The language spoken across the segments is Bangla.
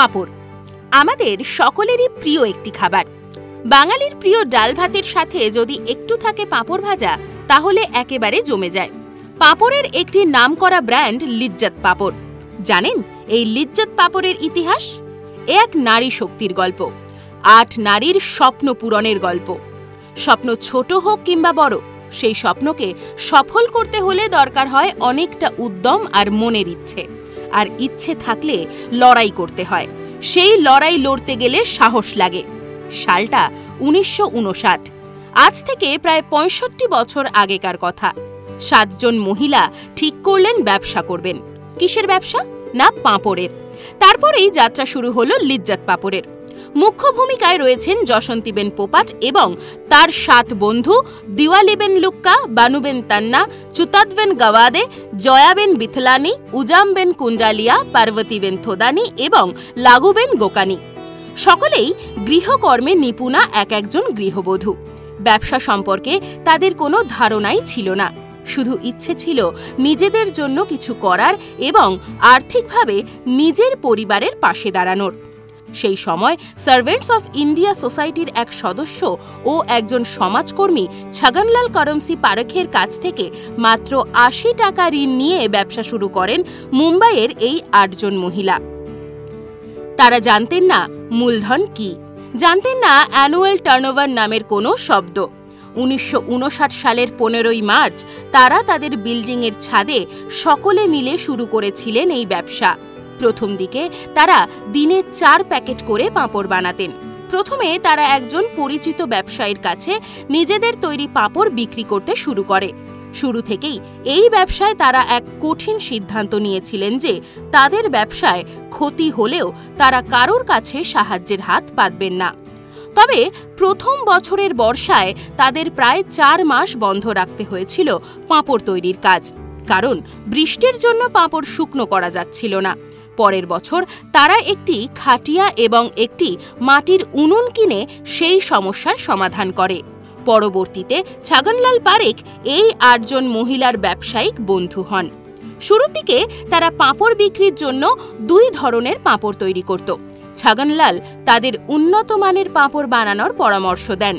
পাঁপড় আমাদের সকলেরই প্রিয় একটি খাবার। বাঙালির প্রিয় ডাল ভাতের সাথে যদি একটু থাকে পাঁপড় ভাজা, তাহলে একেবারে জমে যায়। পাঁপড়ের একটি নামকরা ব্র্যান্ড লিজ্জত পাঁপড়। জানেন এই লিজ্জত পাঁপড়ের ইতিহাস? এক নারী শক্তির গল্প, 8 নারীর স্বপ্ন পূরণের গল্প। স্বপ্ন ছোট হোক কিংবা বড়, সেই স্বপ্নকে সফল করতে হলে দরকার হয় অনেকটা উদ্যম আর মনের ইচ্ছে। আর ইচ্ছে থাকলে লড়াই করতে হয়। সেই লড়াই লড়তে গেলে সাহস লাগে। সালটা 1959। আজ থেকে প্রায় 65 বছর আগেকার কথা। 7 জন মহিলা ঠিক করলেন ব্যবসা করবেন। কিসের ব্যবসা? না, পাঁপড়ের। তারপরেই যাত্রা শুরু হলো লিজ্জত পাঁপড়ের। মুখ্য ভূমিকায় রয়েছেন জসন্তীবেন পোপাট এবং তার 7 বন্ধু দিওয়ালিবেন লুক্কা, বানুবেন তান্না, চুতাদবেন গাওয়াদে, জয়াবেন বিথলানি, উজামবেন কুন্ডালিয়া, পার্বতীবেন থোদানি এবং লাগুবেন গোকানি। সকলেই গৃহকর্মে নিপুণা একজন গৃহবধূ। ব্যবসা সম্পর্কে তাদের কোনো ধারণাই ছিল না। শুধু ইচ্ছে ছিল নিজেদের জন্য কিছু করার এবং আর্থিকভাবে নিজের পরিবারের পাশে দাঁড়ানোর। সেই সময় সার্ভেন্টস অফ ইন্ডিয়া সোসাইটির এক সদস্য ও একজন সমাজকর্মী ছগনলাল করমসি পারেখের কাছ থেকে মাত্র 80 টাকা ঋণ নিয়ে ব্যবসা শুরু করেন মুম্বাইয়ের এই 8 জন মহিলা। তারা জানতেন না মূলধন কি, জানতেন না অ্যানুয়াল টার্নওভার নামের কোনো শব্দ। 1959 সালের 15ই মার্চ তারা তাদের বিল্ডিংয়ের ছাদে সকলে মিলে শুরু করেছিলেন এই ব্যবসা। প্রথম দিকে তারা দিনে 4 প্যাকেট করে পাঁপড় বানাতেন। প্রথমে তারা একজন পরিচিত ব্যবসায়ীর কাছে নিজেদের তৈরি পাঁপড় বিক্রি করতে শুরু করে। শুরু থেকেই এই ব্যবসায় তারা এক কঠিন সিদ্ধান্ত নিয়েছিলেন যে তাদের ব্যবসায় ক্ষতি হলেও তারা কারোর কাছে সাহায্যের হাত পাতবেন না। তবে প্রথম বছরের বর্ষায় তাদের প্রায় 4 মাস বন্ধ রাখতে হয়েছিল পাঁপড় তৈরির কাজ, কারণ বৃষ্টির জন্য পাঁপড় শুকনো করা যাচ্ছিল না। পরের বছর তারা একটি খাটিয়া এবং একটি মাটির উনুন কিনে সেই সমস্যার সমাধান করে। পরবর্তীতে ছগনলাল পারেখ এই 8 জন মহিলার ব্যবসায়িক বন্ধু হন। শুরুর দিকে তারা পাঁপড় বিক্রির জন্য 2 ধরনের পাঁপড় তৈরি করত। ছগনলাল তাদের উন্নত মানের পাঁপড় বানানোর পরামর্শ দেন।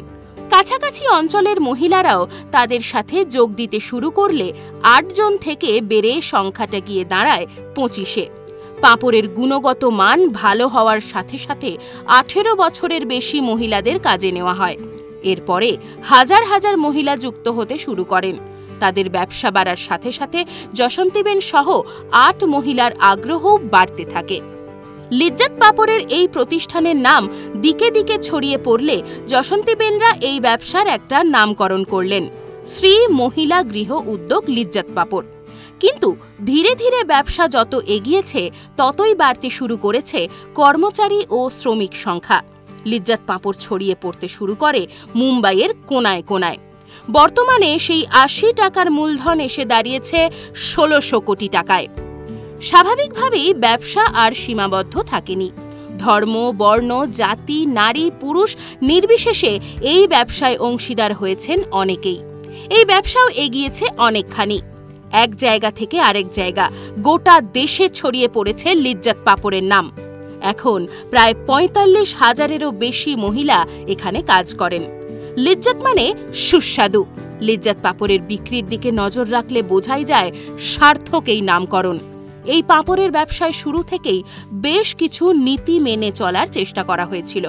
কাছাকাছি অঞ্চলের মহিলারাও তাদের সাথে যোগ দিতে শুরু করলে 8 জন থেকে বেড়ে সংখ্যাটা গিয়ে দাঁড়ায় 25-এ। পাঁপড়ের গুণগত মান ভালো হওয়ার সাথে সাথে 18 বছরের বেশি মহিলাদের কাজে নেওয়া হয়। এরপরে হাজার হাজার মহিলা যুক্ত হতে শুরু করেন। তাদের ব্যবসা বাড়ার সাথে সাথে জসন্তীবেন সহ 8 মহিলার আগ্রহ বাড়তে থাকে। লিজ্জত পাঁপড়ের এই প্রতিষ্ঠানের নাম দিকে দিকে ছড়িয়ে পড়লে জসন্তীবেনরা এই ব্যবসার একটা নামকরণ করলেন, শ্রী মহিলা গৃহ উদ্যোগ লিজ্জত পাঁপড়। কিন্তু ধীরে ধীরে ব্যবসা যত এগিয়েছে ততই বাড়তে শুরু করেছে কর্মচারী ও শ্রমিক সংখ্যা। লিজ্জত পাঁপড় ছড়িয়ে পড়তে শুরু করে মুম্বাইয়ের কোনায় কোনায়। বর্তমানে সেই 80 টাকার মূলধন এসে দাঁড়িয়েছে 1600 কোটি টাকায়। স্বাভাবিকভাবেই ব্যবসা আর সীমাবদ্ধ থাকেনি। ধর্ম, বর্ণ, জাতি, নারী, পুরুষ নির্বিশেষে এই ব্যবসায় অংশীদার হয়েছেন অনেকেই। এই ব্যবসাও এগিয়েছে অনেকখানি। এক জায়গা থেকে আরেক জায়গা গোটা দেশে ছড়িয়ে পড়েছে লিজ্জত পাঁপড়ের নাম। এখন প্রায় 45,000-এরও বেশি মহিলা এখানে কাজ করেন। লিজ্জত মানে সুস্বাদু। লিজ্জত পাঁপড়ের বিক্রির দিকে নজর রাখলে বোঝাই যায় সার্থক এই নামকরণ। এই পাঁপড়ের ব্যবসায় শুরু থেকেই বেশ কিছু নীতি মেনে চলার চেষ্টা করা হয়েছিল।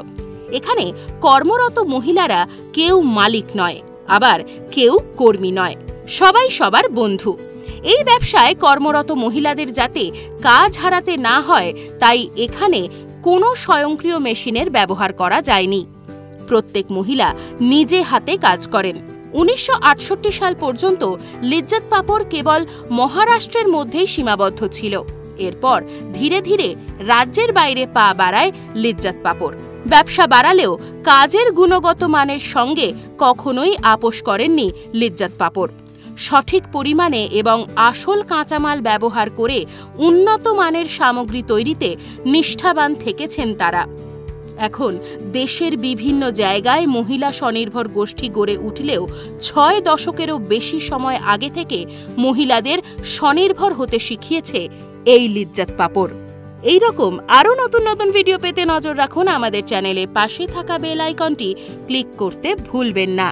এখানে কর্মরত মহিলারা কেউ মালিক নয়, আবার কেউ কর্মী নয়, সবাই সবার বন্ধু। এই ব্যবসায় কর্মরত মহিলাদের যাতে কাজ হারাতে না হয় তাই এখানে কোনো স্বয়ংক্রিয় মেশিনের ব্যবহার করা যায়নি। প্রত্যেক মহিলা নিজে হাতে কাজ করেন। 1968 সাল পর্যন্ত লিজ্জত পাঁপড় কেবল মহারাষ্ট্রের মধ্যেই সীমাবদ্ধ ছিল। এরপর ধীরে ধীরে রাজ্যের বাইরে পা বাড়ায় লিজ্জত পাঁপড়। ব্যবসা বাড়ালেও কাজের গুণগত মানের সঙ্গে কখনোই আপোষ করেননি লিজ্জত পাঁপড়। সঠিক পরিমাণে এবং আসল কাঁচামাল ব্যবহার করে উন্নত মানের সামগ্রী তৈরিতে নিষ্ঠাবান থেকেছেন তারা। এখন দেশের বিভিন্ন জায়গায় মহিলা স্বনির্ভর গোষ্ঠী গড়ে উঠলেও 6 দশকেরও বেশি সময় আগে থেকে মহিলাদের স্বনির্ভর হতে শিখিয়েছে এই লিজ্জত পাঁপড়। এই রকম আরও নতুন নতুন ভিডিও পেতে নজর রাখুন আমাদের চ্যানেলে। পাশে থাকা বেল আইকনটি ক্লিক করতে ভুলবেন না।